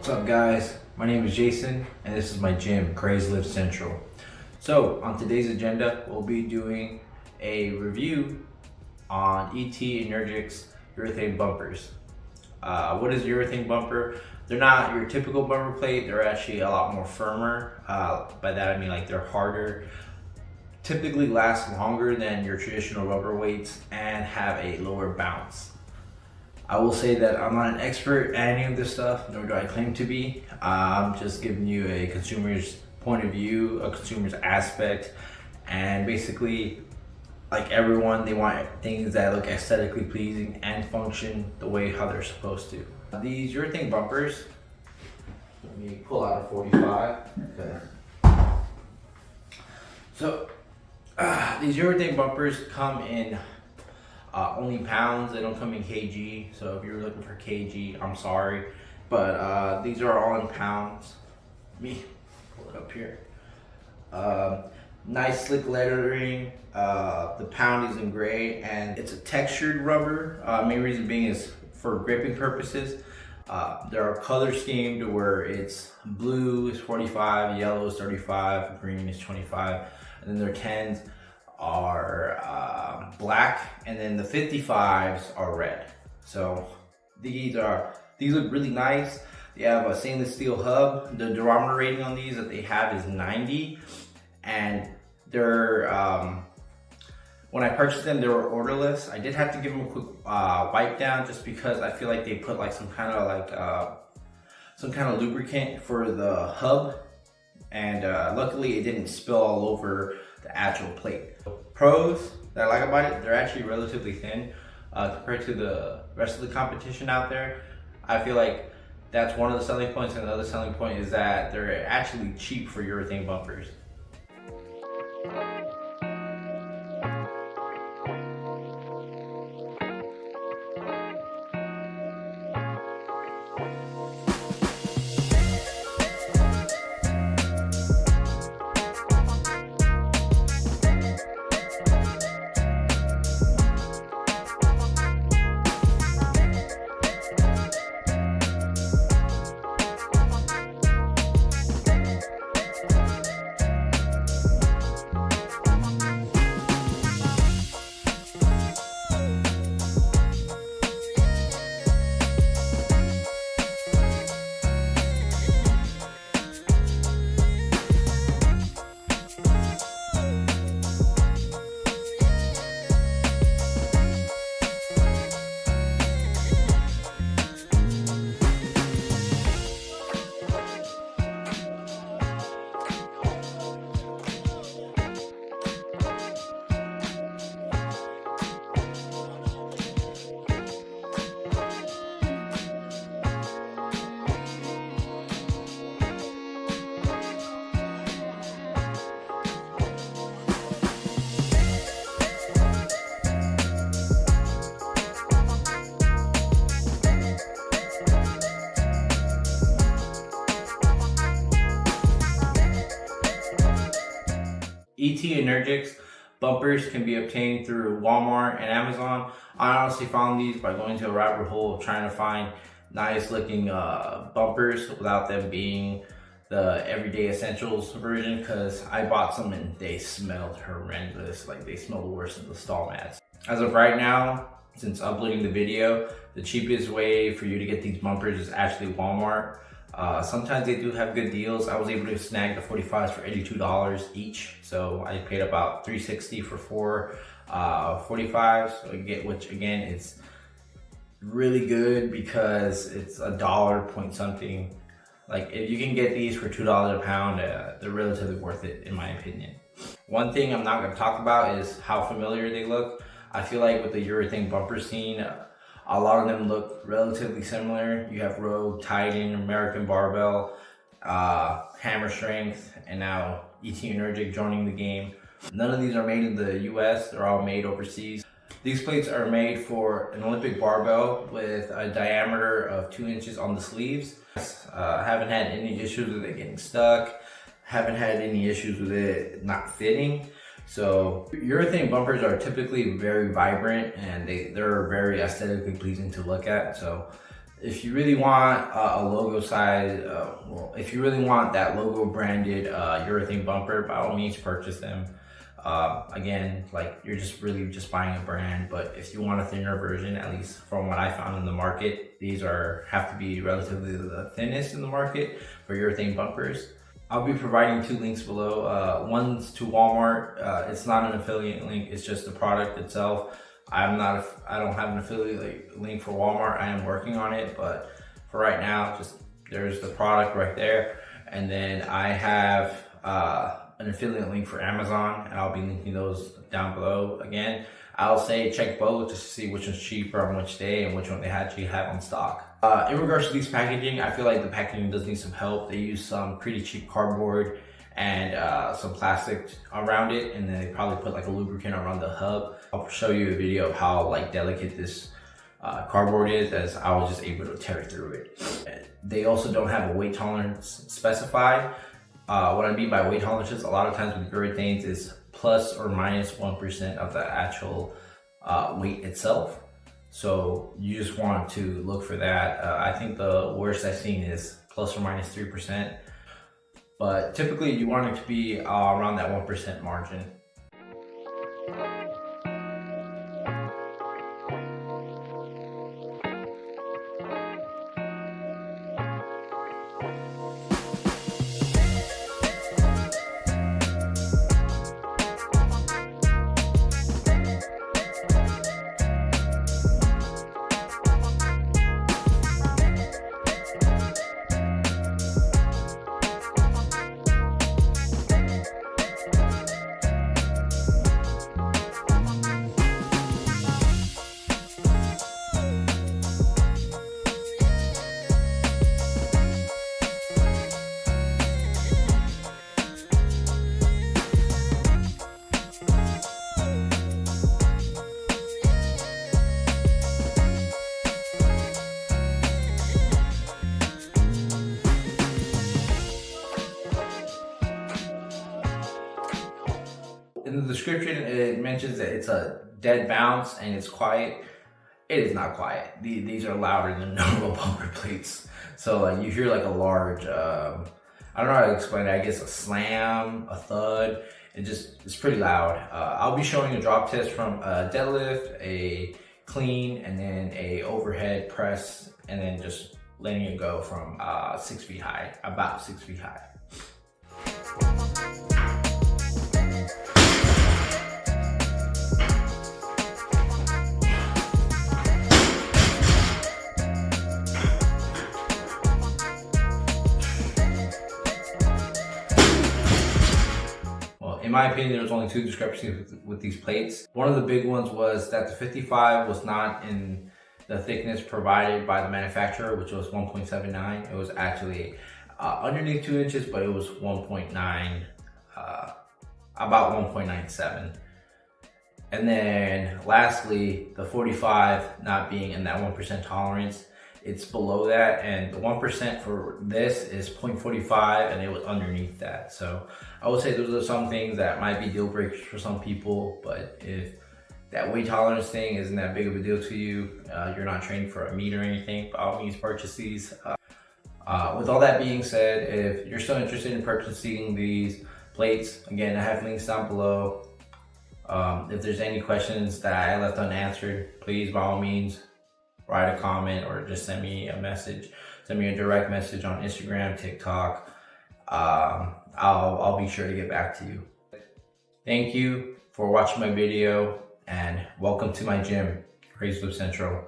What's up guys, my name is Jason and this is my gym, Crazy Lift Central. So on today's agenda, we'll be doing a review on E.T Energic's urethane bumpers. What is urethane bumper? They're not your typical bumper plate, they're actually a lot more firmer. By that I mean like they're harder, typically last longer than your traditional rubber weights, and have a lower bounce. I will say that I'm not an expert at any of this stuff, nor do I claim to be. I'm just giving you a consumer's point of view, a consumer's aspect, and basically, like everyone, they want things that look aesthetically pleasing and function the way how they're supposed to. These urethane bumpers, let me pull out a 45. Okay. So, these urethane bumpers come in only pounds. They don't come in kg, so if you're looking for kg, I'm sorry, but these are all in pounds. Let me pull it up here. Nice slick lettering. The pound is in gray and it's a textured rubber. Main reason being is for gripping purposes. There are color schemed where it's blue is 45, yellow is 35, green is 25, and then their 10s are black, and then the 55s are red. So these look really nice. They have a stainless steel hub. The durometer rating on these that they have is 90, and they're when I purchased them, they were orderless. I did have to give them a quick wipe down just because I feel like they put like some kind of lubricant for the hub, and luckily it didn't spill all over the actual plate. Pros that I like about it, they're actually relatively thin compared to the rest of the competition out there. I feel like that's one of the selling points, and another selling point is that they're actually cheap for urethane bumpers. E.T Energic's bumpers can be obtained through Walmart and Amazon. I honestly found these by going to a rabbit hole of trying to find nice looking bumpers without them being the everyday essentials version, because I bought some and they smelled horrendous. Like they smelled worse than the stall mats. As of right now, since uploading the video, the cheapest way for you to get these bumpers is actually Walmart. Sometimes they do have good deals. I was able to snag the 45s for $82 each, so I paid about $360 for four 45s. So which again, it's really good because it's $1 point something. Like if you can get these for $2 a pound, they're relatively worth it in my opinion. One thing I'm not going to talk about is how familiar they look. I feel like with the urethane bumper scene, a lot of them look relatively similar. You have Rogue, Titan, American Barbell, Hammer Strength, and now E.T Energic joining the game. None of these are made in the US, they're all made overseas. These plates are made for an Olympic barbell with a diameter of 2 inches on the sleeves. Haven't had any issues with it getting stuck. Haven't had any issues with it not fitting. So urethane bumpers are typically very vibrant and they're very aesthetically pleasing to look at. So If you really want a logo size, well, if you really want that logo branded urethane bumper, by all means purchase them. Again, like you're just really just buying a brand, but if you want a thinner version, at least from what I found in the market, these have to be relatively the thinnest in the market for urethane bumpers. I'll be providing 2 links below. One's to Walmart. It's not an affiliate link, it's just the product itself. I don't have an affiliate link for Walmart. I am working on it, but for right now, there's the product right there. And then I have an affiliate link for Amazon, and I'll be linking those down below. Again, I'll say check both just to see which one's cheaper on which day and which one they actually have on stock. In regards to these packaging, I feel like the packaging does need some help. They use some pretty cheap cardboard and some plastic around it, and then they probably put like a lubricant around the hub. I'll show you a video of how like delicate this cardboard is, as I was just able to tear through it. They also don't have a weight tolerance specified. What I mean by weight tolerances, a lot of times with urethanes is plus or minus 1% of the actual weight itself. So you just want to look for that. I think the worst I've seen is plus or minus 3%. But typically you want it to be around that 1% margin. In the description, it mentions that it's a dead bounce and it's quiet. It is not quiet. These are louder than normal bumper plates. So like you hear like a large, I don't know how to explain it. I guess a slam, a thud. It's pretty loud. I'll be showing a drop test from a deadlift, a clean, and then a overhead press, and then just letting it go from 6 feet high, about 6 feet high. In my opinion, there was only 2 discrepancies with these plates. One of the big ones was that the 55 was not in the thickness provided by the manufacturer, which was 1.79. It was actually underneath 2 inches, but it was 1.9, about 1.97. And then lastly, the 45 not being in that 1% tolerance. It's below that, and the 1% for this is 0.45, and it was underneath that. So I would say those are some things that might be deal breakers for some people, but if that weight tolerance thing isn't that big of a deal to you, you're not training for a meet or anything, by all means purchase these. With all that being said, if you're still interested in purchasing these plates, again, I have links down below. If there's any questions that I left unanswered, please by all means write a comment or just send me a message. Send me a direct message on Instagram, TikTok. I'll be sure to get back to you. Thank you for watching my video, and welcome to my gym, Raise Lift Central.